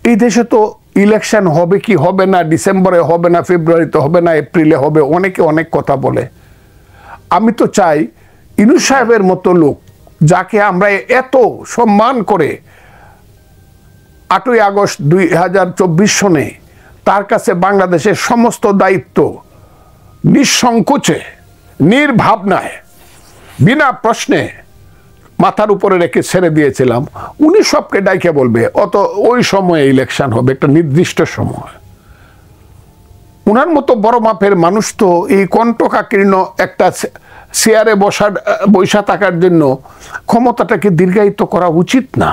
এই দেশে তো ইলেকশন হবে কি হবে না, ডিসেম্বরে হবে না, ফেব্রুয়ারিতে হবে না, এপ্রিলে হবে, অনেকে অনেক কথা বলে। আমি তো চাই ইউনূস সাহেবের মতো লোক, যাকে আমরা এত সম্মান করে 8ই আগস্ট 2024 সনে তার কাছে বাংলাদেশের সমস্ত দায়িত্ব নিঃসংকোচে, নির্ভাবনায়, বিনা প্রশ্নে মাথার উপরে রেখে ছেড়ে দিয়েছিলাম, উনি সবকে ডাইকে বলবে অত ওই সময়ে ইলেকশন হবে, একটা নির্দিষ্ট সময়। উনার মতো বড় মাপের মানুষ তো এই কণ্টকাকীর্ণ একটা চেয়ারে বৈশা থাকার জন্য ক্ষমতাটাকে দীর্ঘায়িত করা উচিত না,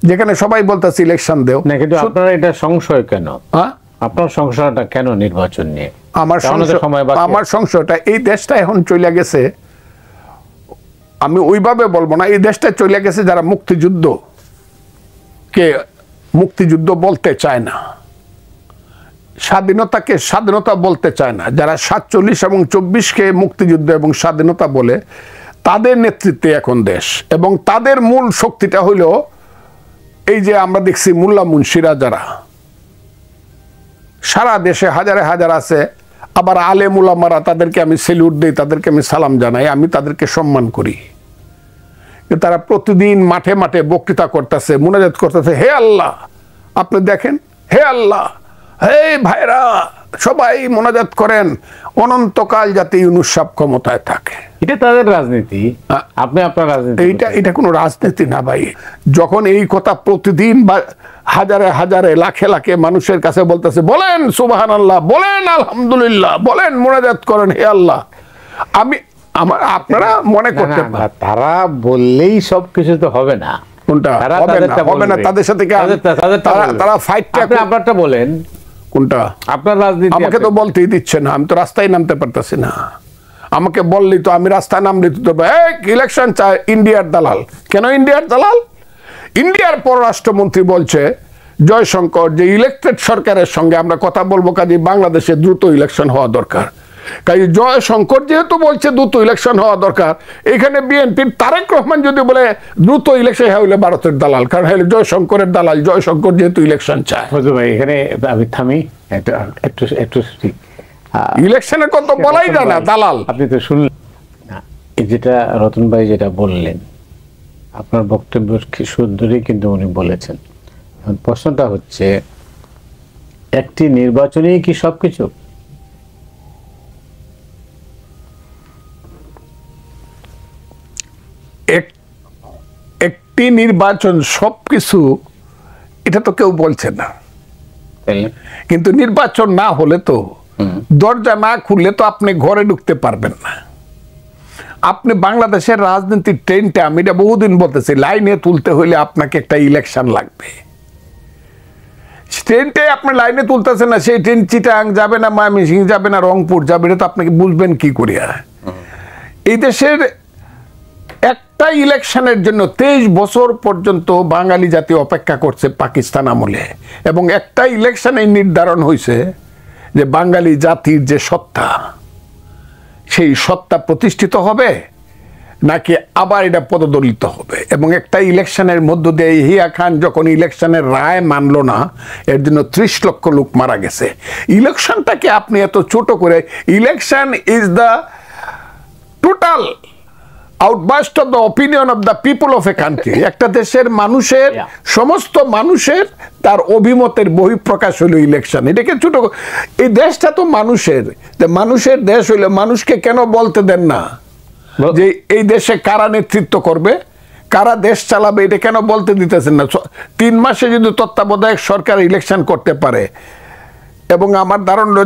যেখানে সবাই বলতেছে ইলেকশন দেও না। কিন্তু আপনার এটা সংশয় কেন? আপনার সংশয়টা কেন নির্বাচন নিয়ে? আমার সংশয়টা এই দেশটা এখন চলে গেছে, আমি ওইভাবে বলবো না, এই দেশটা চলে গেছে যারা মুক্তিযুদ্ধ বলতে চায় না, স্বাধীনতাকে স্বাধীনতা বলতে চায় না, যারা 47 এবং 24-কে মুক্তিযুদ্ধ এবং স্বাধীনতা বলে, তাদের নেতৃত্বে এখন দেশ। এবং তাদের মূল শক্তিটা হইল এই যে আমরা দেখছি মোল্লা মুন্সিরা, যারা সারা দেশে হাজারে হাজার আছে, আবার আলেম উলামারা, তাদেরকে আমি সেলুট দিই, তাদেরকে আমি সালাম জানাই, আমি তাদেরকে সম্মান করি। তারা প্রতিদিন মাঠে মাঠে বক্তৃতা করতেছে, মুনাজাত করতেছে, হে আল্লাহ, আপনি দেখেন, হে আল্লাহ, হে ভাইরা, সবাই মোনাজাত করেন অনন্তকাল যাতে ইউনূস সাহেব ক্ষমতায় থাকে। এটা তাদের রাজনীতি, আপনি আপনার রাজনীতি। এটা কোনো রাজনীতি না ভাই। যখন এই কথা প্রতিদিন বা হাজারে হাজারে লাখে লাখে মানুষের কাছে বলতেছে, বলেন সুবহানাল্লাহ, বলেন আলহামদুলিল্লাহ, বলেন মোনাজাত করেন হে আল্লাহ, আপনারা মনে করতে পারেন তারা বললেই সবকিছু তো হবে না। কোনটা হবে না? তাদের সাথে তারা ফাইটটা, আপনারটা বলেন কোনটা? আপনার রাজনীতি আমাকে তো বলতেই দিচ্ছে না, আমি তো রাস্তায় নামতে পারতেছি না। আমাকে বললি তো আমি রাস্তায় নামলি তো ইলেকশন চাই, ইন্ডিয়ার দালাল। কেন ইন্ডিয়ার দালাল? ইন্ডিয়ার পররাষ্ট্রমন্ত্রী বলছে জয়শঙ্কর যে ইলেকটেড সরকারের সঙ্গে আমরা কথা বলবো, কাজে বাংলাদেশে দ্রুত ইলেকশন হওয়া দরকার। কাজে জয়শঙ্কর যেহেতু বলছে দ্রুত ইলেকশন হওয়া দরকার, এখানে বিএনপির তারেক রহমান যদি বলে দ্রুত ইলেকশন হইলে ভারতের দালাল, কারণ হলে জয়শঙ্করের দালাল, জয়শঙ্কর যেহেতু ইলেকশন চায়। ভাই এখানে আমি থামি একটু ইলেকশনের কথা বলাই যায় না, দালাল। আপনি তো শুনলেন না যেটা রতন ভাই যেটা বললেন, আপনার বক্তব্যের সুন্দরই কিন্তু উনি বলেছেন। প্রশ্নটা হচ্ছে, একটি নির্বাচনই কি সবকিছু? একটি নির্বাচন সবকিছু, এটা তো কেউ বলছে না। কিন্তু নির্বাচন না হলে তো, দরজা না খুললে তো আপনি ঘরে ঢুকতে পারবেন না। আপনি বাংলাদেশের রাজনীতির ট্রেনটা, আমি এটা বহুদিন বলতেছি, লাইনে তুলতে হইলে আপনাকে একটা ইলেকশন লাগবে। ট্রেনটাই আপনি লাইনে তুলতেছেন না, সেই ট্রেন চিটাং যাবে না, ময়মনসিংহ যাবে না, রংপুর যাবে, এটা তো আপনাকে বুঝবেন কি করিয়া? এই দেশের একটা ইলেকশনের জন্য 23 বছর পর্যন্ত বাঙালি জাতি অপেক্ষা করছে পাকিস্তান আমলে, এবং একটা ইলেকশনে নির্ধারণ হয়েছে যে বাঙালি জাতির যে সত্তা, সেই সত্তা প্রতিষ্ঠিত হবে নাকি আবার এটা পদদলিত হবে। এবং একটা ইলেকশনের মধ্য দিয়ে হিয়া খান যখন ইলেকশনের রায় মানল না, এর জন্য 30 লক্ষ লোক মারা গেছে। ইলেকশনটাকে আপনি এত ছোট করে, election is the total outburst of the opinion of the people of a country. একটা দেশের মানুষের, সমস্ত মানুষের তার অভিমতের বহিঃপ্রকাশ হলো ইলেকশন। এটাকে ছোট, এই দেশটা তো মানুষের, মানুষের দেশ হইলে মানুষকে কেন বলতে দেন না যে এই দেশে কারা নেতৃত্ব করবে, কারা দেশ চালাবে, এটা কেন বলতে দিতেছেন না? 3 মাসে যদি তত্ত্বাবধায়ক সরকার ইলেকশন করতে পারে, এবং আমার ধারণা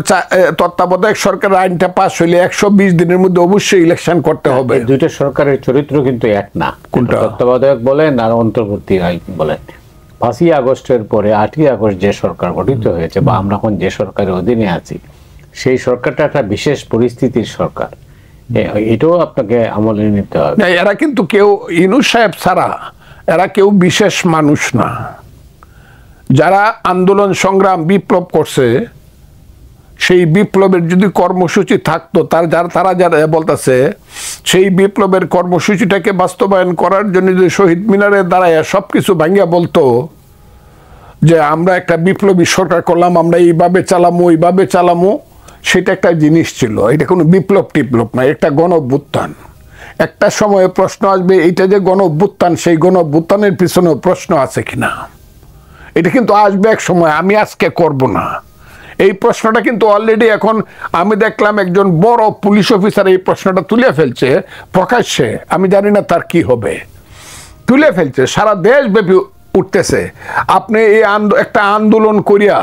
তত্ত্বাবধায়ক সরকার আইনটা পাস হইলে 120 দিনের মধ্যে অবশ্যই ইলেকশন করতে হবে। দুইটা সরকারের চরিত্র কিন্তু এক না, কোনটা তত্ত্বাবধায়ক বলেন আর অন্তর্বর্তী আইন বলেন। 5ই আগস্টের পরে 8ই আগস্ট যে সরকার গঠিত হয়েছে, বা আমরা এখন যে সরকারের অধীনে আছি, সেই সরকারটা একটা বিশেষ পরিস্থিতির সরকার, এটাও আপনাকে আমলে নিতে হবে। এরা কিন্তু কেউ ইউনূস সাহেব ছাড়া এরা কেউ বিশেষ মানুষ না। যারা আন্দোলন সংগ্রাম বিপ্লব করছে, সেই বিপ্লবের যদি কর্মসূচি থাকতো, তারা যারা বলতেছে সেই বিপ্লবের কর্মসূচিটাকে বাস্তবায়ন করার জন্য যদি শহীদ মিনারে দাঁড়ায় সবকিছু ভাঙ্গিয়া বলতো, যে আমরা একটা বিপ্লবী সরকার করলাম, আমরা এইভাবে চালামো ওইভাবে চালামো, সেটা একটা জিনিস ছিল। এটা কোনো বিপ্লব টিপ্লব না, একটা গণ অভ্যুত্থান। একটা সময়ে প্রশ্ন আসবে, এইটা যে গণ অভ্যুত্থান, সেই গণ অভ্যুত্থানের পিছনেও প্রশ্ন আছে কিনা, এটা কিন্তু আসবে এক সময়, আমি আজকে করব না। এই প্রশ্নটা কিন্তু অলরেডি এখন আমি দেখলাম একজন বড় পুলিশ অফিসার এই প্রশ্নটা তুলে ফেলছে প্রকাশ্যে, আমি জানি না তার কি হবে, তুলে ফেলছে, সারা দেশব্যাপী উঠতেছে। আপনি এই একটা আন্দোলন করিয়া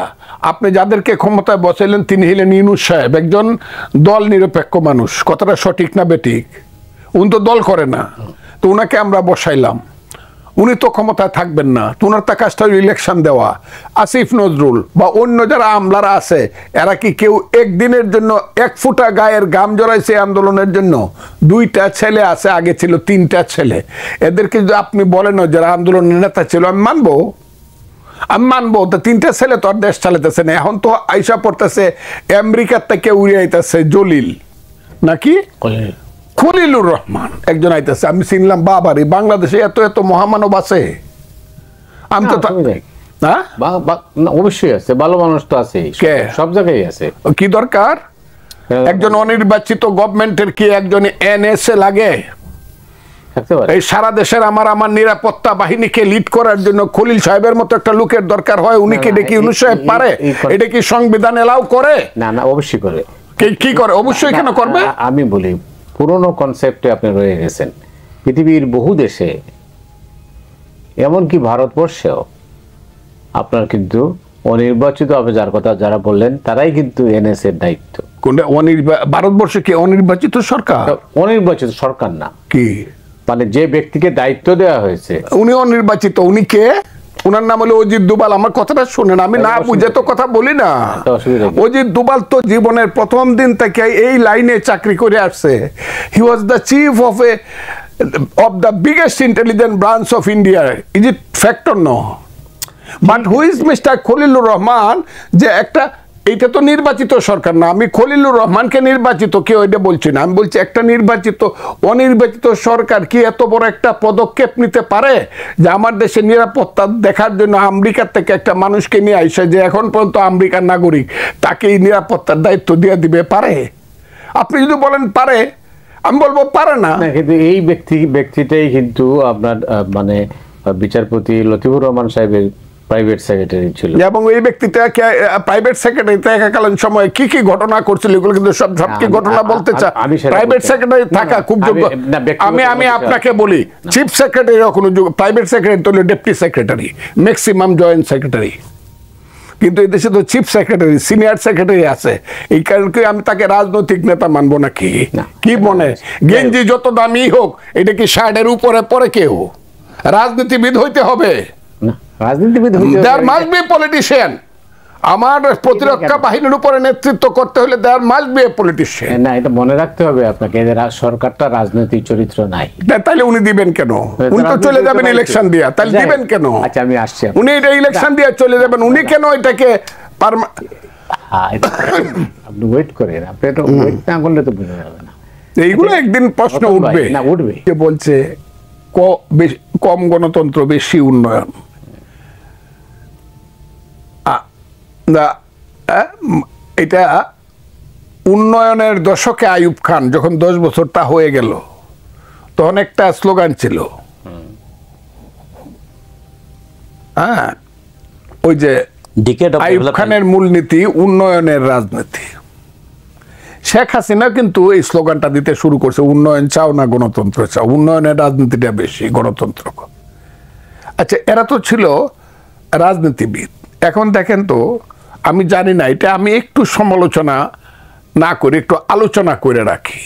আপনি যাদেরকে ক্ষমতায় বসাইলেন তিনি হলেন ইউনূস সাহেব, একজন দল নিরপেক্ষ মানুষ। কথাটা সঠিক না বেঠিক? উনি তো দল করে না, তো উনাকে আমরা বসাইলাম, উনি তো ক্ষমতায় থাকবেন না, তো ওনার তা কাজটা ইলেকশন দেওয়া। আসিফ নজরুল বা অন্য যারা আমলারা আছে, এরা কি কেউ একদিনের জন্য এক ফুটা গায়ের গাম জড়াইছে আন্দোলনের জন্য? 2টা ছেলে আছে, আগে ছিল 3টা ছেলে। এদেরকে যদি আপনি বলেন যারা আন্দোলনের নেতা ছিল, আমি মানবো, তো 3টা ছেলে তো আর দেশ চালাতেছে না। এখন তো আইসা পড়তেছে আমেরিকার থেকে উড়ে আইতেছে জলিল নাকি খলিলুর রহমান একজন আইতেছে, আমি চিনলাম, বাবারে বাংলাদেশে এত এত মহামানব আছে। আমি তো হ্যাঁ অবশ্যই আছে, ভালো মানুষ তো আছে, সব জায়গায় আছে। কি দরকার একজন অনির্বাচিত গভর্নমেন্টের কি একজন এনএসএ লাগে? এই সারা দেশের আমার নিরাপত্তা বাহিনীকে লিড করার জন্য খলিল সাহেবের মতো একটা লোকের দরকার হয়। উনি কি দেখি ইউনূস সাহেব পারে? এটা কি সংবিধান এলাও করে? না না, অবশ্যই করে। কি করে? অবশ্যই কেন করবে? আমি বলি, পুরনো কনসেপ্টে আপনি রয়ে গেছেন। পৃথিবীর বহু দেশে, এমনকি ভারতবর্ষেও আপনার কিন্তু অনির্বাচিত, আপনি যার কথা যারা বললেন তারাই কিন্তু এনএসএর দায়িত্ব। কোনটা ভারতবর্ষে কি অনির্বাচিত সরকার? অনির্বাচিত সরকার না, কি মানে যে ব্যক্তিকে দায়িত্ব দেওয়া হয়েছে উনি অনির্বাচিত। উনি কে? ওনার নাম হলো অজিত দোভাল। আমার কথাটা শুনেন, আমি না বুঝে তো কথা বলি না। অজিত দোভাল তো জীবনের প্রথম দিন থেকে এই লাইনে চাকরি করে আসছে। He was the chief of the biggest intelligent branch of India. Is it fact or no? But who is mister Khalilur Rahman? যে একটা, এইটা তো নির্বাচিত সরকার না। আমি খলিলুর রহমানকে নির্বাচিত কেউ এটা বলছি না, আমি বলছি একটা অনির্বাচিত সরকার কি এত বড় একটা পদক্ষেপ নিতে পারে যে আমার দেশের নিরাপত্তা দেখার জন্য আমেরিকার থেকে একটা মানুষকে নিয়ে আসে, যে এখন পর্যন্ত আমেরিকার নাগরিক, তাকে এই নিরাপত্তার দায়িত্ব দিয়ে দিবে? পারে? আপনি যদি বলেন পারে, আমি বলবো পারে না। কিন্তু এই ব্যক্তিটাই কিন্তু আপনার মানে বিচারপতি লতিফুর রহমান সাহেবের প্রাইভেট সেক্রেটারি ছিল, এবং এই ব্যক্তিটা প্রাইভেট সেক্রেটারি থাকাকালীন সময় কি কি ঘটনা করছিল এগুলো কিন্তু সব কি ঘটনা বলতে চাই। প্রাইভেট সেক্রেটারি থাকা খুব যোগ্য। আমি আপনাকে বলি, চিফ সেক্রেটারি কোনো প্রাইভেট সেক্রেটারি তো deputy secretary, maximum joint secretary. কিন্তু এই দেশে তো চিফ সেক্রেটারি, সিনিয়র সেক্রেটারি আছে। এই কারণে আমি তাকে রাজনৈতিক নেতা মানবো নাকি? কি মনে গেঞ্জি যত দামি হোক, এটা কি শার্টের উপরে পরে কেউ রাজনীতিবিদ হইতে হবে? রাজনীতিবিদ দেয়ার মাস্ট বি পলিটিশিয়ান। আমার প্রতিরক্ষা বাহিনীর উপরে নেতৃত্ব করতে হলে there must be a politician. না, এটা মনে রাখতে হবে আপনাকে, সরকারটা রাজনৈতিক চরিত্র নাই। তাহলে উনি দিবেন কেন? উনি তো চলে যাবেন ইলেকশন দিয়া, তাহলে দিবেন কেন? আচ্ছা, আমি আসছি। উনি এটা ইলেকশন দিয়ে চলে যাবেন, উনি কেন এটাকে? আপনি ওয়েট করেন, আপনি তো ওয়েট না করলে তো বোঝা যাবে না। এইগুলো একদিন প্রশ্ন উঠবে। না, উঠবে। বলছে কম গণতন্ত্র বেশি উন্নয়ন। এটা উন্নয়নের দশকে আইয়ুব খান যখন 10 বছরটা হয়ে গেল, তখন একটা স্লোগান ছিল, হ্যাঁ, ওই যে আইয়ুব খানের মূলনীতি উন্নয়নের রাজনীতি। শেখ হাসিনা কিন্তু এই স্লোগানটা দিতে শুরু করছে, উন্নয়ন চাও না গণতন্ত্র চাও, উন্নয়নের রাজনীতিটা বেশি, গণতন্ত্র। আচ্ছা, এরা তো ছিল রাজনীতিবিদ। এখন দেখেন তো, আমি জানি না, এটা আমি একটু সমালোচনা না করে একটু আলোচনা করে রাখি।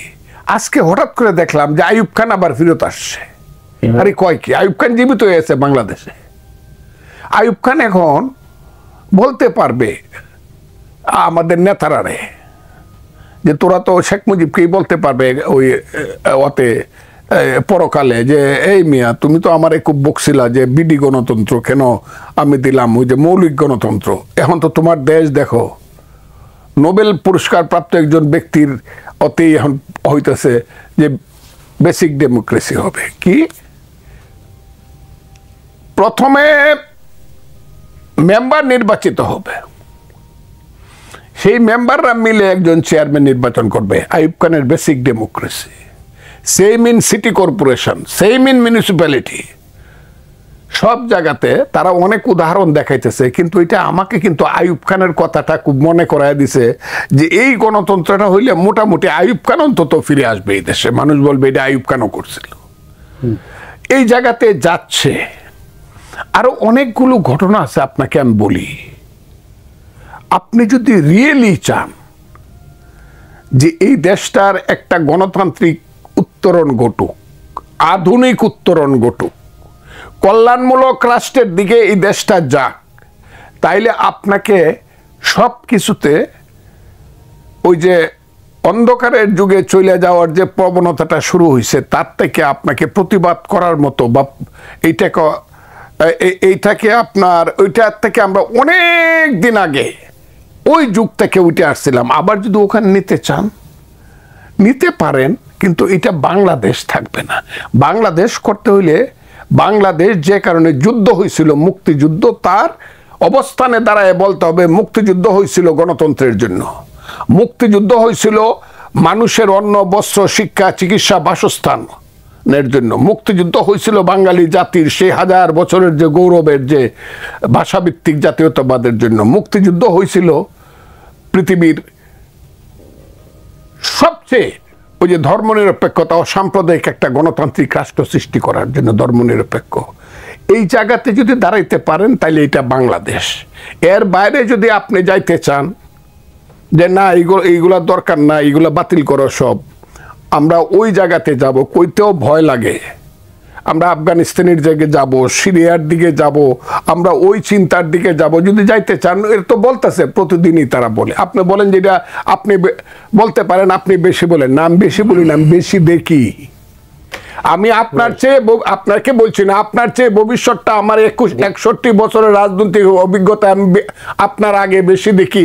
আজকে হঠাৎ করে দেখলাম যে আইয়ুব খান আবার ফেরত আসছে। আরে কয় কি? আইয়ুব খান জীবিত হয়ে আছে বাংলাদেশে। আইয়ুব খান এখন বলতে পারবে আমাদের নেতারা রে, যে তোরা তো শেখ মুজিবকেই বলতে পারবে ওই ওতে পরকালে, যে এই মিয়া তুমি তো আমারে খুব বকছিলা যে বিডি গণতন্ত্র কেন আমি দিলাম, ওই যে মৌলিক গণতন্ত্র। এখন তো তোমার দেশ দেখো, নোবেল পুরস্কার প্রাপ্ত একজন ব্যক্তির অতেই এখন হইতেছে যে বেসিক ডেমোক্রেসি হবে। কি প্রথমে মেম্বার নির্বাচিত হবে, সেই মেম্বাররা মিলে একজন চেয়ারম্যান নির্বাচন করবে। আইয়ুব খানের basic democracy, same in city corporation, same in municipality, সব জায়গাতে তারা অনেক উদাহরণ দেখাইতেছে। কিন্তু এটা আমাকে কিন্তু আইয়ুব খানের কথাটা খুব মনে করায় দিছে যে এই গণতন্ত্রটা হইলে মোটামুটি আইয়ুব খান অন্তত ফিরে আসবে এই দেশে, মানুষ বলবে এটা আইয়ুব খানও করছিল। এই জায়গাতে যাচ্ছে। আরো অনেকগুলো ঘটনা আছে, আপনাকে আমি বলি। আপনি যদি রিয়েলি চান যে এই দেশটার একটা গণতান্ত্রিক উত্তরণ ঘটুক, আধুনিক উত্তরণ ঘটুক, কল্যাণমূলক রাষ্ট্রের দিকে এই দেশটা যাক, তাইলে আপনাকে সব কিছুতে ওই যে অন্ধকারের যুগে চলে যাওয়ার যে প্রবণতাটা শুরু হয়েছে তার থেকে আপনাকে প্রতিবাদ করার মতো বা এইটাকে আপনার ওইটার থেকে আমরা অনেক দিন আগে ওই যুগ থেকে উঠে আসছিলাম। আবার যদি ওখানে নিতে চান নিতে পারেন, কিন্তু এটা বাংলাদেশ থাকবে না। বাংলাদেশ করতে হইলে বাংলাদেশ যে কারণে যুদ্ধ হয়েছিল, মুক্তিযুদ্ধ, তার অবস্থানে দাঁড়ায় বলতে হবে মুক্তিযুদ্ধ হয়েছিল গণতন্ত্রের জন্য, মুক্তিযুদ্ধ হয়েছিল মানুষের অন্ন, বস্ত্র, শিক্ষা, চিকিৎসা, বাসস্থানের জন্য, মুক্তিযুদ্ধ হয়েছিল বাঙালি জাতির সেই হাজার বছরের যে গৌরবের যে ভাষাভিত্তিক জাতীয়তাবাদের জন্য, মুক্তিযুদ্ধ হয়েছিল পৃথিবীর সবচেয়ে ওই যে ধর্মনিরপেক্ষতা ও সাম্প্রদায়িক একটা গণতান্ত্রিক রাষ্ট্র সৃষ্টি করার জন্য, ধর্মনিরপেক্ষ। এই জায়গাতে যদি দাঁড়াইতে পারেন তাহলে এটা বাংলাদেশ। এর বাইরে যদি আপনি যাইতে চান যে না এইগুলা দরকার না, এইগুলা বাতিল করো সব, আমরা ওই জায়গাতে যাব, কইতেও ভয় লাগে। আমরা আফগানিস্তানের দিকে যাব, সিরিয়ার দিকে যাব, আমরা ওই চিন্তার দিকে যাব যদি যাইতে চান। এর তো বলতেছে প্রতিদিনই তারা বলে। আপনি বলেন যেটা আপনি বলতে পারেন, আপনি বেশি বলেন না, আমি বেশি বলি না, আমি বেশি দেখি। আমি আপনার চেয়ে, আপনাকে বলছি না, আপনার চেয়ে ভবিষ্যৎটা আমার 61 বছরের রাজনৈতিক অভিজ্ঞতা আমি আপনার আগে বেশি দেখি।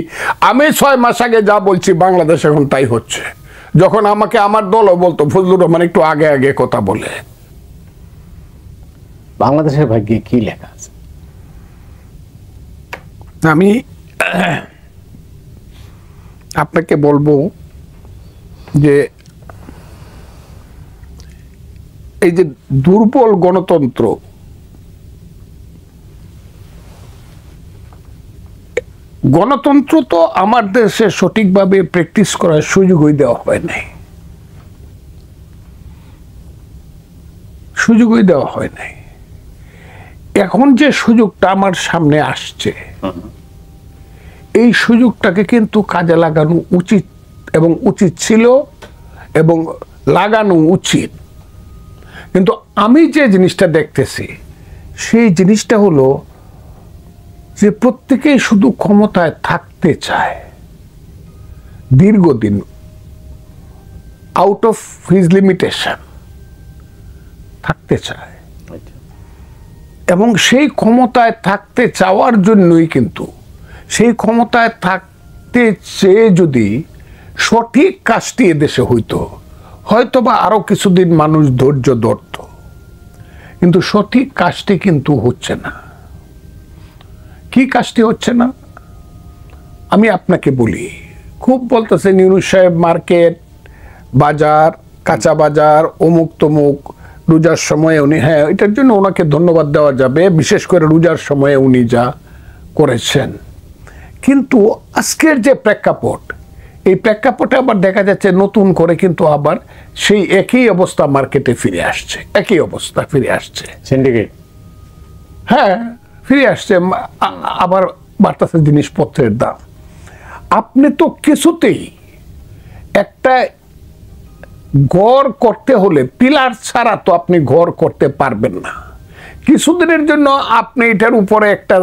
আমি 6 মাস আগে যা বলছি বাংলাদেশ এখন তাই হচ্ছে। যখন আমাকে আমার দলও বলতো ফজলুর রহমান একটু আগে আগে কথা বলে। বাংলাদেশের ভাগ্যে কি লেখা আছে? আমি আপনাকে বলবো যে এই যে দুর্বল গণতন্ত্র, গণতন্ত্র তো আমার দেশে সঠিকভাবে প্র্যাকটিস করার সুযোগই দেওয়া হয় নাই, সুযোগই দেওয়া হয় নাই। এখন যে সুযোগটা আমার সামনে আসছে, এই সুযোগটাকে কিন্তু কাজে লাগানো উচিত এবং উচিত ছিল এবং লাগানো উচিত। কিন্তু আমি যে জিনিসটা দেখতেছি সেই জিনিসটা হলো যে প্রত্যেকেই শুধু ক্ষমতায় থাকতে চায় দীর্ঘদিন, আউট অফ হিজ লিমিটেশন থাকতে চায়। এবং সেই ক্ষমতায় থাকতে চাওয়ার জন্যই কিন্তু সেই ক্ষমতায় থাকতে চেয়ে যদি সঠিক কাজটি এদেশে হইতো, হয়তো বা আরো কিছুদিন মানুষ ধৈর্য ধরত, কিন্তু সঠিক কাজটি কিন্তু হচ্ছে না। কি কাজটি হচ্ছে না আমি আপনাকে বলি। খুব বলতেছেন ইউনূস সাহেব মার্কেট, বাজার, কাঁচা বাজার, অমুক তমুক, রোজার সময়ে উনি, হ্যাঁ এটার জন্য ওনাকে ধন্যবাদ দেওয়া যাবে, বিশেষ করে রোজার সময়ে উনি যা করেছেন। কিন্তু আজকের যে প্রেক্ষাপট, এই প্রেক্ষাপটে আবার দেখা যাচ্ছে নতুন করে কিন্তু আবার সেই একই অবস্থা মার্কেটে ফিরে আসছে, একই অবস্থা ফিরে আসছে। সিন্ডিকেট, হ্যাঁ ফিরে আসছে, আবার বাড়তেছে জিনিসপত্রের দাম। আপনি তো কিছুতেই একটা ঘর করতে হলে পিলার ছাড়া তো আপনি ঘর করতে পারবেন না। কিছুদিনের জন্য আপনি এটার উপরে একটা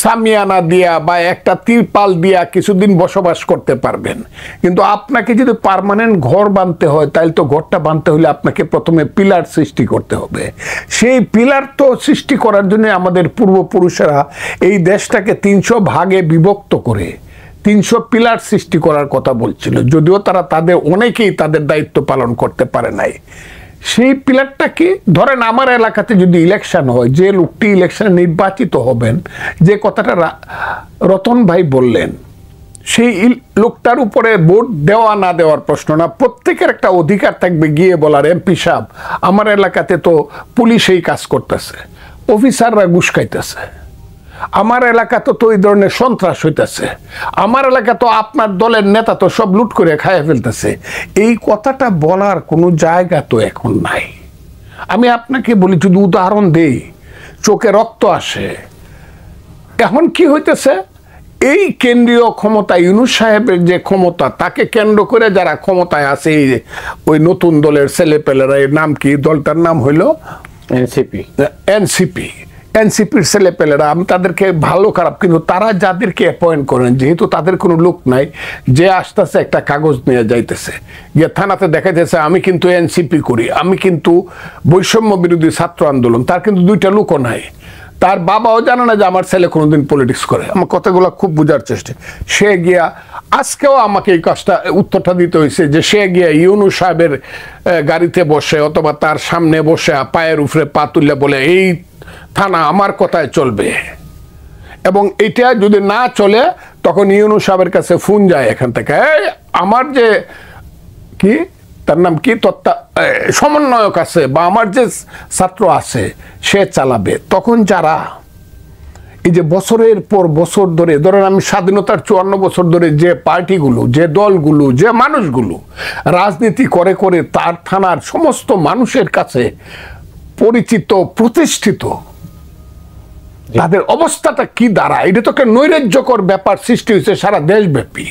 সামিয়ানা দিয়া বা একটা তিরপাল দিয়া কিছুদিন বসবাস করতে পারবেন, কিন্তু আপনাকে যদি পার্মানেন্ট ঘর বাঁধতে হয় তাহলে তো ঘরটা বাঁধতে হলে আপনাকে প্রথমে পিলার সৃষ্টি করতে হবে। সেই পিলার তো সৃষ্টি করার জন্য আমাদের পূর্বপুরুষেরা এই দেশটাকে 300 ভাগে বিভক্ত করে 300 পিলার সৃষ্টি করার কথা বলছিল, যদিও তারা তাদের অনেকেই তাদের দায়িত্ব পালন করতে পারে নাই। সেই পিলারটা কি, ধরেন আমার এলাকাতে যদি ইলেকশন হয়, যে লোকটি ইলেকশনে নির্বাচিত হবেন, যে কথাটা রতন ভাই বললেন, সেই লোকটার উপরে ভোট দেওয়া না দেওয়ার প্রশ্ন না, প্রত্যেকের একটা অধিকার থাকবে গিয়ে বলার, এমপি সাহেব আমার এলাকাতে তো পুলিশ এই কাজ করতেছে, অফিসাররা ঘুষ খাইতেছে, আমার এলাকা তো এই ধরনের সন্ত্রাস হইতেছে, আমার এলাকা তো আপনার দলের নেতা তো সব লুট করে খাইয়ে ফেলতেছে, এই কথাটা বলার কোনো জায়গা তো এখন নাই। আমি আপনাকে বলি, যদি উদাহরণ দেই, চোখে রক্ত আসে। এখন কি হইতেছে, এই কেন্দ্রীয় ক্ষমতা, ইউনূস সাহেবের যে ক্ষমতা, তাকে কেন্দ্র করে যারা ক্ষমতায় আছে, ওই নতুন দলের ছেলেপেলেরা, এর নাম কি, দলটার নাম হইল এনসিপি, এনসিপির ছেলেপেলেরা, আমি তাদেরকে ভালো খারাপ, কিন্তু তারা যাদেরকে অ্যাপয়েন্ট করেন, যেহেতু তাদের কোনো লোক নাই, যে আসতেছে একটা কাগজ নিয়ে যাইতেছে, গিয়ে থানাতে দেখাইতেছে আমি কিন্তু এনসিপি করি, আমি কিন্তু বৈষম্য বিরোধী ছাত্র আন্দোলন, তার কিন্তু দুইটা লোকও নাই, তার বাবাও জানে না যে আমার ছেলে কোনোদিন পলিটিক্স করে। আমার কথাগুলো খুব বোঝার চেষ্টা। সে গিয়া, আজকেও আমাকে এই কাজটা উত্তরটা দিতে হয়েছে, যে সে গিয়া ইউনূস সাহেবের গাড়িতে বসে অথবা তার সামনে বসে পায়ের উপরে পা তুলে বলে এই থানা আমার কথায় চলবে, এবং এটা যদি না চলে তখন ইউনূস সাহেবের কাছে ফোন যায় এখান থেকে, আমার যে কি তার নাম কি সমন্বয়ক আছে বা আমার যে ছাত্র আছে সে চালাবে। তখন যারা এই যে বছরের পর বছর ধরে, ধরেন আমি স্বাধীনতার 54 বছর ধরে যে পার্টিগুলো, যে দলগুলো, যে মানুষগুলো রাজনীতি করে করে তার থানার সমস্ত মানুষের কাছে পরিচিত, প্রতিষ্ঠিত, তাদের অবস্থাটা কি দাঁড়ায়, এটা তো একটা নৈরাজ্যকর ব্যাপার সৃষ্টি হয়েছে সারা দেশব্যাপী।